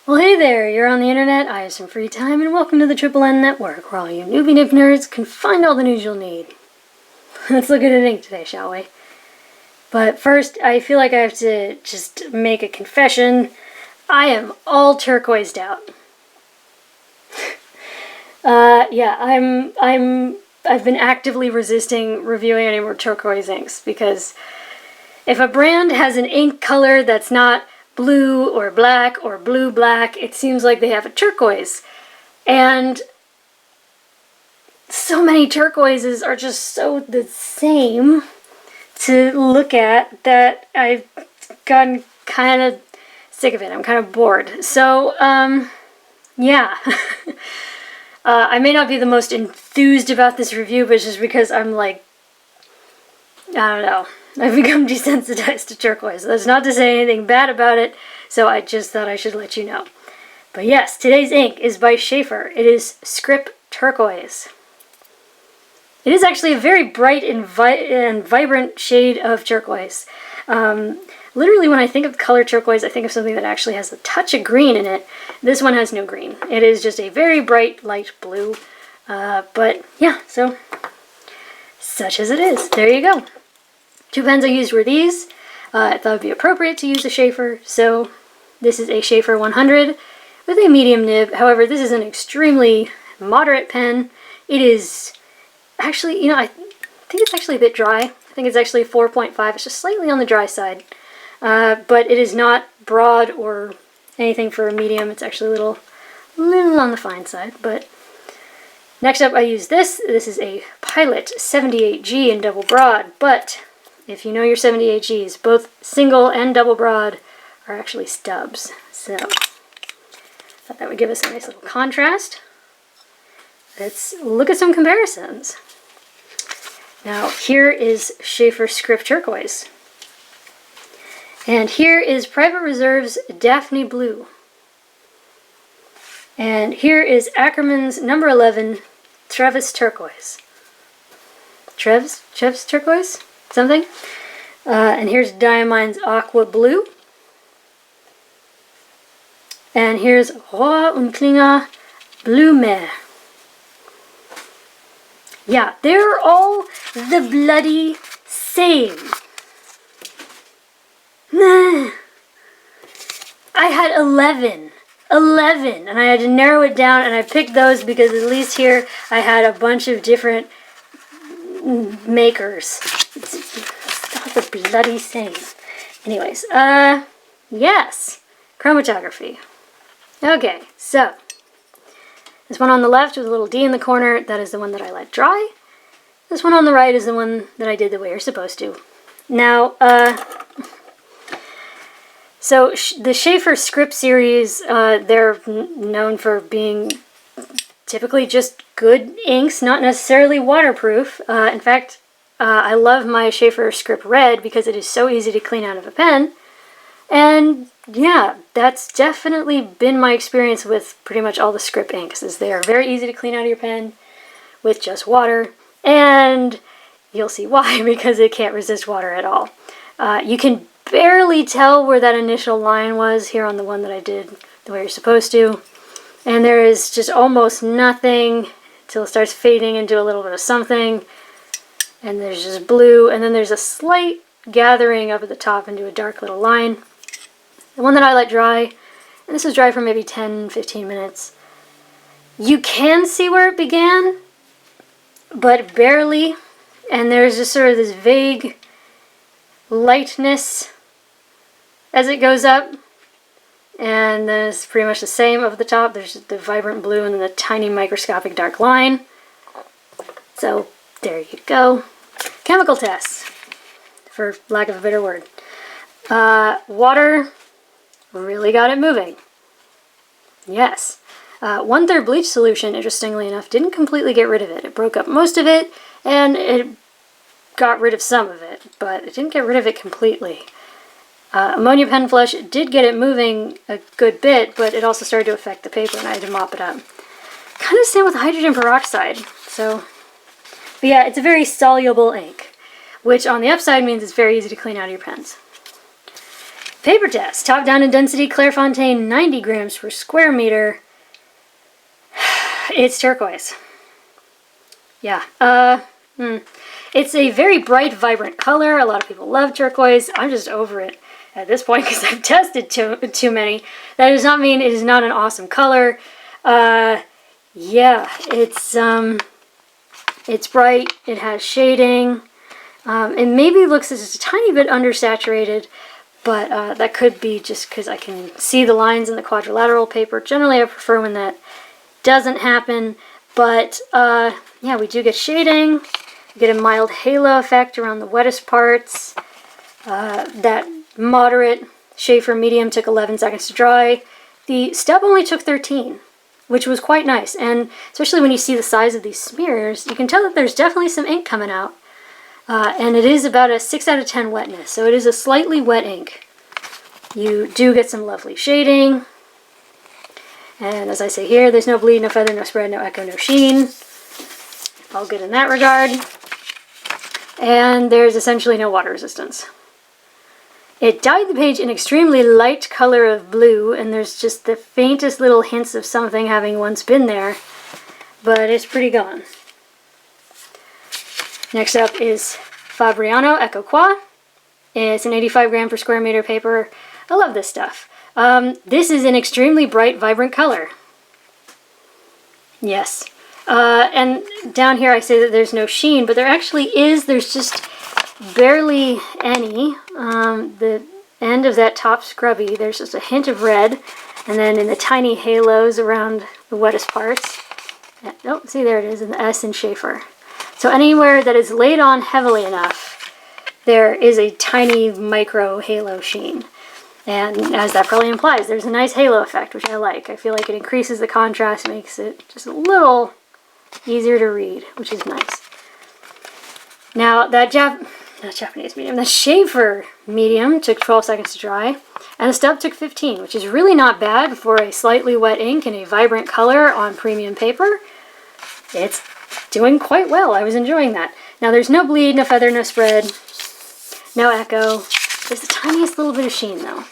Well, hey there, you're on the internet, I have some free time, and welcome to the Triple N Network, where all you newbie nib nerds can find all the news you'll need. Let's look at an ink today, shall we? But first, I feel like I have to just make a confession. I am all turquoised out. Yeah, I've been actively resisting reviewing any more turquoise inks, because if a brand has an ink color that's not blue or black or blue-black, it seems like they have a turquoise. And so many turquoises are just so the same to look at that I've gotten kind of sick of it. I'm kind of bored. So, yeah. I may not be the most enthused about this review, but it's just because I'm like, I don't know. I've become desensitized to turquoise. That's not to say anything bad about it, so I just thought I should let you know. But yes, today's ink is by Sheaffer. It is Skrip Turquoise. It is actually a very bright and vibrant shade of turquoise. Literally, when I think of the color turquoise, I think of something that actually has a touch of green in it. This one has no green. It is just a very bright, light blue. But yeah, so such as it is. There you go. Two pens I used were these. I thought it would be appropriate to use a Sheaffer, so this is a Sheaffer 100 with a medium nib. However, this is an extremely moderate pen. It is actually, I think it's actually a bit dry. I think it's actually 4.5. It's just slightly on the dry side. But it is not broad or anything for a medium. It's actually a little on the fine side. But next up, I use this. This is a Pilot 78G in double broad, but if you know your 78Gs, both single and double broad are actually stubs. So, thought that would give us a nice little contrast. Let's look at some comparisons. Now, here is Sheaffer Skrip Turquoise. And here is Private Reserve's Daphne Blue. And here is Ackerman's number 11, Travis Turquoise. Trev's Turquoise? Something. And here's Diamine's Aqua Blue. And here's Roi und Klinger Blue Mer. Yeah, they're all the bloody same. I had 11, and I had to narrow it down, and I picked those because at least here I had a bunch of different makers. It's all the bloody same. Anyways, yes, chromatography. Okay, so this one on the left with a little D in the corner, that is the one that I let dry. This one on the right is the one that I did the way you're supposed to. Now, so the Sheaffer Skrip series, they're known for being typically just good inks, not necessarily waterproof. In fact, I love my Sheaffer Skrip Red because it is so easy to clean out of a pen. And yeah, that's definitely been my experience with pretty much all the Skrip inks, is they are very easy to clean out of your pen with just water. And you'll see why, because it can't resist water at all. You can barely tell where that initial line was here on the one that I did the way you're supposed to. And there is just almost nothing until it starts fading into a little bit of something. And there's just blue, and then there's a slight gathering up at the top into a dark little line. The one that I let dry, and this was dry for maybe 10-15 minutes. You can see where it began, but barely. And there's just sort of this vague lightness as it goes up. And then it's pretty much the same over the top. There's the vibrant blue and then the tiny microscopic dark line. So there you go. Chemical tests, for lack of a better word. Water really got it moving. Yes. 1/3 bleach solution, interestingly enough, didn't completely get rid of it. It broke up most of it, and it got rid of some of it, but it didn't get rid of it completely. Ammonia pen flush did get it moving a good bit, but it also started to affect the paper, and I had to mop it up. Kind of same with hydrogen peroxide. So, but yeah, it's a very soluble ink, which on the upside means it's very easy to clean out of your pens. Paper test. Top down in density, Clairefontaine, 90 grams per square meter. It's turquoise. Yeah. It's a very bright, vibrant color. A lot of people love turquoise. I'm just over it at this point because I've tested too many. That does not mean it is not an awesome color. Yeah, it's bright. It has shading. It maybe looks just a tiny bit undersaturated, but that could be just because I can see the lines in the quadrilateral paper. Generally, I prefer when that doesn't happen, but yeah, we do get shading. We get a mild halo effect around the wettest parts. That moderate Sheaffer medium took 11 seconds to dry. The stub only took 13, which was quite nice, and especially when you see the size of these smears, you can tell that there's definitely some ink coming out. And it is about a 6 out of 10 wetness, so it is a slightly wet ink. You do get some lovely shading. And as I say here, there's no bleed, no feather, no spread, no echo, no sheen. All good in that regard. And there's essentially no water resistance. It dyed the page an extremely light color of blue, and there's just the faintest little hints of something having once been there, but it's pretty gone. Next up is Fabriano Echo Qua. It's an 85 gram per square meter paper. I love this stuff. This is an extremely bright, vibrant color. Yes. And down here I say that there's no sheen, but there actually is. There's just barely any. The end of that top scrubby, there's just a hint of red, and then in the tiny halos around the wettest parts. Oh, see, there it is in the S in Sheaffer. So anywhere that is laid on heavily enough, there is a tiny micro halo sheen. And as that probably implies, there's a nice halo effect, which I like. I feel like it increases the contrast, makes it just a little easier to read, which is nice. Now, that Japanese medium, the Sheaffer medium took 12 seconds to dry, and the stub took 15, which is really not bad for a slightly wet ink and a vibrant color on premium paper. It's doing quite well. I was enjoying that. Now, there's no bleed, no feather, no spread, no echo. There's the tiniest little bit of sheen, though.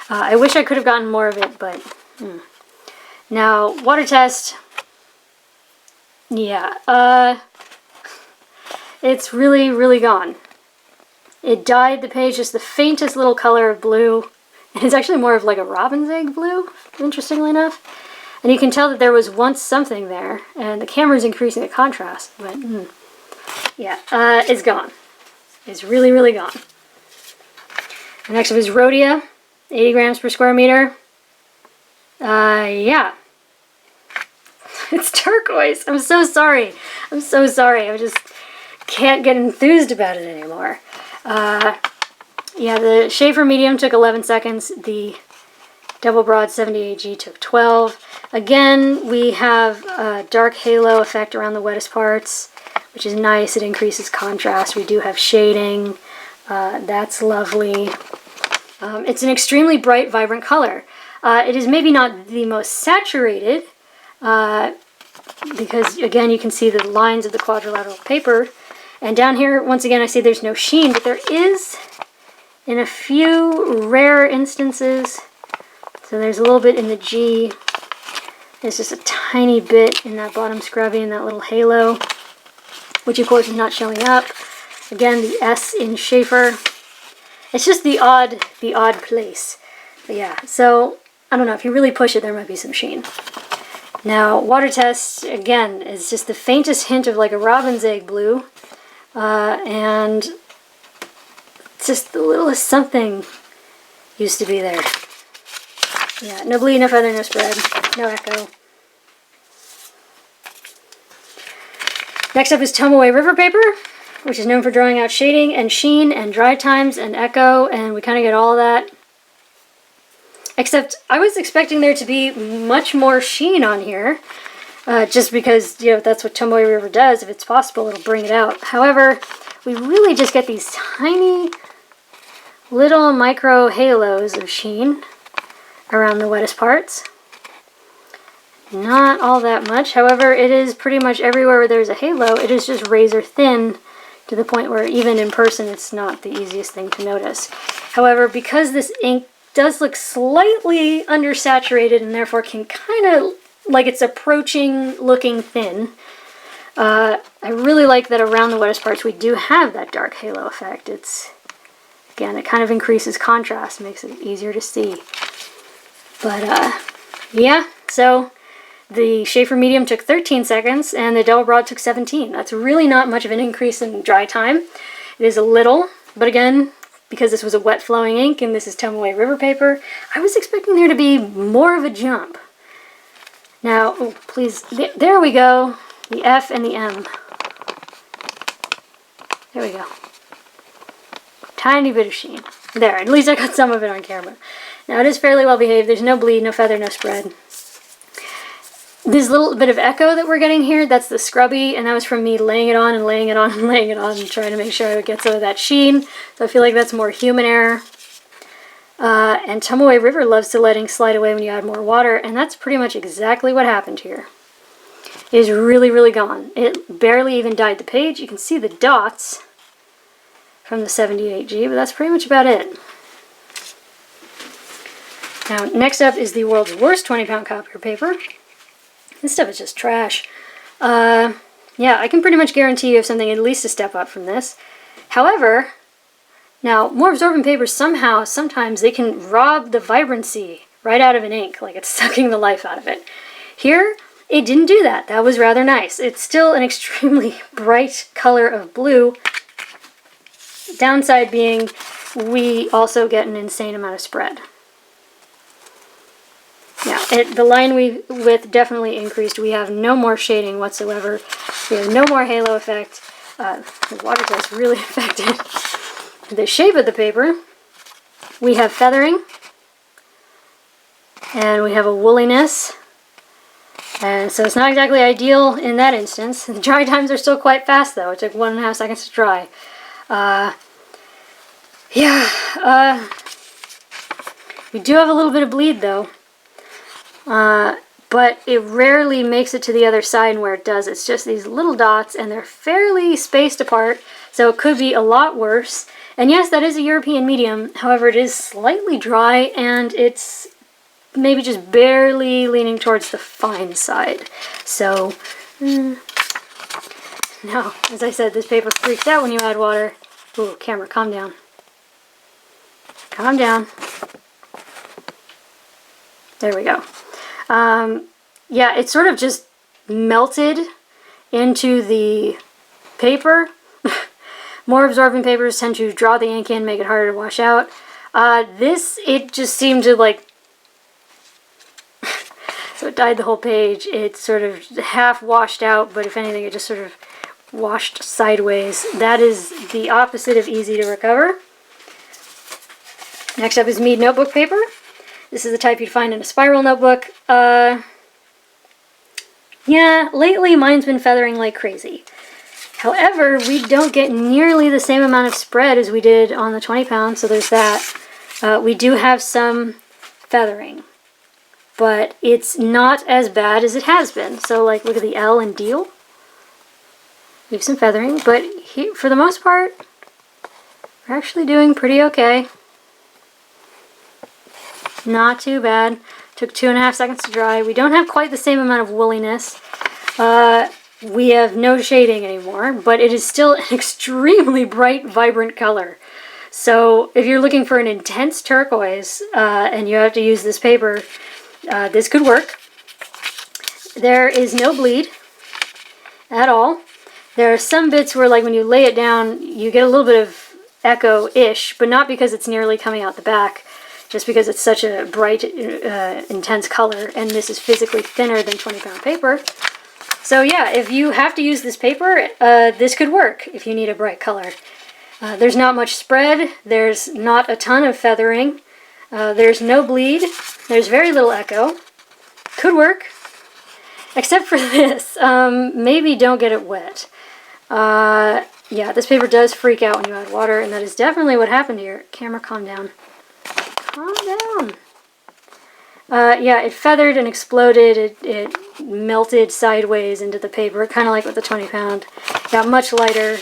I wish I could have gotten more of it, but... Now, water test. Yeah, it's really, really gone. It dyed the page just the faintest little color of blue. It's actually more of like a robin's egg blue, interestingly enough. And you can tell that there was once something there, and the camera's increasing the contrast, but yeah, it's gone. It's really, really gone. And next up is Rhodia, 80 grams per square meter. Yeah. It's turquoise. I'm so sorry. I'm so sorry. I just can't get enthused about it anymore. Yeah, the Sheaffer medium took 11 seconds. The double broad 78G took 12. Again, we have a dark halo effect around the wettest parts, which is nice. It increases contrast. We do have shading. That's lovely. It's an extremely bright, vibrant color. It is maybe not the most saturated, because again you can see the lines of the quadrilateral paper, and down here once again I see there's no sheen, but there is in a few rare instances. So there's a little bit in the G, there's just a tiny bit in that bottom scrubby and that little halo, which of course is not showing up. Again, the S in Sheaffer, it's just the odd place. But yeah, so I don't know, if you really push it there might be some sheen. Now, water test, again, is just the faintest hint of like a robin's egg blue. And just the littlest something used to be there. Yeah, no bleed, no feather, no spread, no echo. Next up is Tomoe River paper, which is known for drawing out shading and sheen and dry times and echo, and we kind of get all of that. Except I was expecting there to be much more sheen on here, just because, you know, that's what Tomoe River does. If it's possible, it'll bring it out. However, we really just get these tiny little micro halos of sheen around the wettest parts. Not all that much. However, it is pretty much everywhere where there's a halo, it is just razor thin to the point where even in person it's not the easiest thing to notice. However, because this ink does look slightly undersaturated and therefore can kind of, like it's approaching looking thin. I really like that around the wettest parts we do have that dark halo effect. Again, it kind of increases contrast, makes it easier to see. But yeah, so the Sheaffer medium took 13 seconds and the double broad took 17. That's really not much of an increase in dry time. It is a little, but again, because this was a wet flowing ink and this is Tomoe River paper, I was expecting there to be more of a jump. Now, oh, please, there we go. The F and the M. There we go. Tiny bit of sheen. There, at least I got some of it on camera. Now it is fairly well behaved. There's no bleed, no feather, no spread. This little bit of echo that we're getting here, that's the scrubby, and that was from me laying it on and laying it on and laying it on and trying to make sure I would get some of that sheen. So I feel like that's more human error. And Tomoe River loves to let ink slide away when you add more water, and that's pretty much exactly what happened here. It is really, really gone. It barely even dyed the page. You can see the dots from the 78G, but that's pretty much about it. Now, next up is the world's worst 20-pound copier paper. This stuff is just trash. Yeah, I can pretty much guarantee you have something at least a step up from this. However, now, more absorbent papers sometimes they can rob the vibrancy right out of an ink, like it's sucking the life out of it. Here, it didn't do that. That was rather nice. It's still an extremely bright color of blue. Downside being, we also get an insane amount of spread. Yeah, the line width definitely increased. We have no more shading whatsoever. We have no more halo effect. The water test really affected the shape of the paper. We have feathering. And we have a wooliness. And so it's not exactly ideal in that instance. The dry times are still quite fast though. It took 1.5 seconds to dry. We do have a little bit of bleed though. But it rarely makes it to the other side, and where it does, it's just these little dots, and they're fairly spaced apart, so it could be a lot worse. And yes, that is a European medium, however, it is slightly dry, and it's maybe just barely leaning towards the fine side. So, now, as I said, this paper freaks out when you add water. Ooh, camera, calm down. Calm down. There we go. Yeah, it sort of just melted into the paper. More absorbent papers tend to draw the ink in, make it harder to wash out. It just seemed to like, so it dyed the whole page. It sort of half washed out, but if anything, it just sort of washed sideways. That is the opposite of easy to recover. Next up is Mead Notebook Paper. This is the type you'd find in a spiral notebook. Yeah, lately mine's been feathering like crazy. However, we don't get nearly the same amount of spread as we did on the 20 pound, so there's that. We do have some feathering, but it's not as bad as it has been. So like, look at the L and deal. We have some feathering, but for the most part, we're actually doing pretty okay. Not too bad. Took 2.5 seconds to dry. We don't have quite the same amount of wooliness. We have no shading anymore, but it is still an extremely bright, vibrant color. So if you're looking for an intense turquoise and you have to use this paper, this could work. There is no bleed at all. There are some bits where, like, when you lay it down, you get a little bit of echo-ish, but not because it's nearly coming out the back. Just because it's such a bright, intense color, and this is physically thinner than 20 pound paper. So yeah, if you have to use this paper, this could work if you need a bright color. There's not much spread, there's not a ton of feathering, there's no bleed, there's very little echo. Could work, except for this. Maybe don't get it wet. Yeah, this paper does freak out when you add water, and that is definitely what happened here. Camera, calm down. Calm down. Yeah, it feathered and exploded. It melted sideways into the paper, kind of like with the 20 pound. Got much lighter.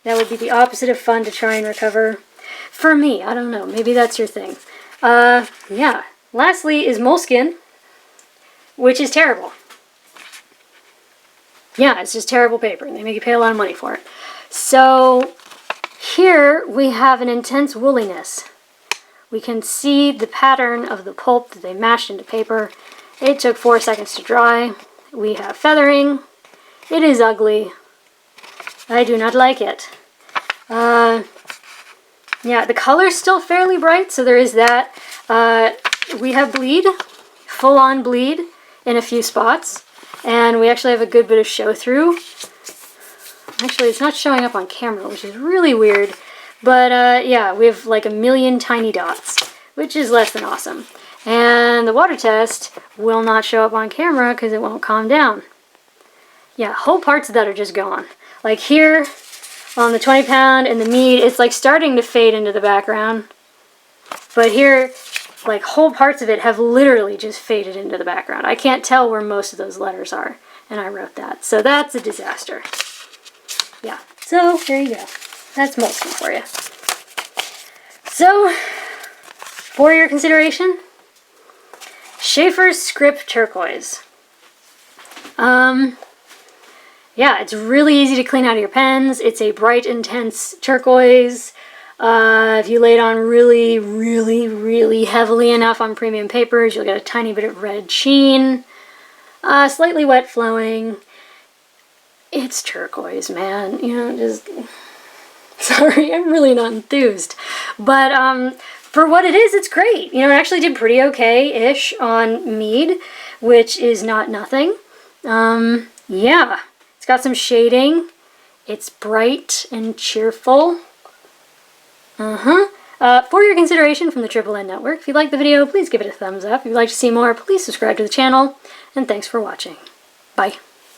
That would be the opposite of fun to try and recover. For me, I don't know. Maybe that's your thing. Yeah. Lastly is Moleskine, which is terrible. Yeah, it's just terrible paper, and they make you pay a lot of money for it. So here we have an intense woolliness. We can see the pattern of the pulp that they mashed into paper. It took 4 seconds to dry. We have feathering. It is ugly. I do not like it. Yeah, the color's still fairly bright, so there is that. We have bleed, full-on bleed in a few spots, and we actually have a good bit of show-through. Actually, it's not showing up on camera, which is really weird, but yeah, we have like a million tiny dots, which is less than awesome. And the water test will not show up on camera because it won't calm down. Yeah, whole parts of that are just gone. Like here, on the 20 pound and the Mead, it's like starting to fade into the background. But here, like whole parts of it have literally just faded into the background. I can't tell where most of those letters are, and I wrote that. So that's a disaster. Yeah, so there you go. That's Moleskine for you. So, for your consideration, Sheaffer's Skrip Turquoise. Yeah, it's really easy to clean out of your pens. It's a bright, intense turquoise. If you lay it on really, really, really heavily enough on premium papers, you'll get a tiny bit of red sheen. Slightly wet flowing. It's turquoise, man. You know, just... Sorry, I'm really not enthused. But for what it is, it's great. You know, it actually did pretty okay-ish on Mead, which is not nothing. Yeah. It's got some shading. It's bright and cheerful. For your consideration from the Triple N Network, if you liked the video, please give it a thumbs up. If you'd like to see more, please subscribe to the channel. And thanks for watching. Bye.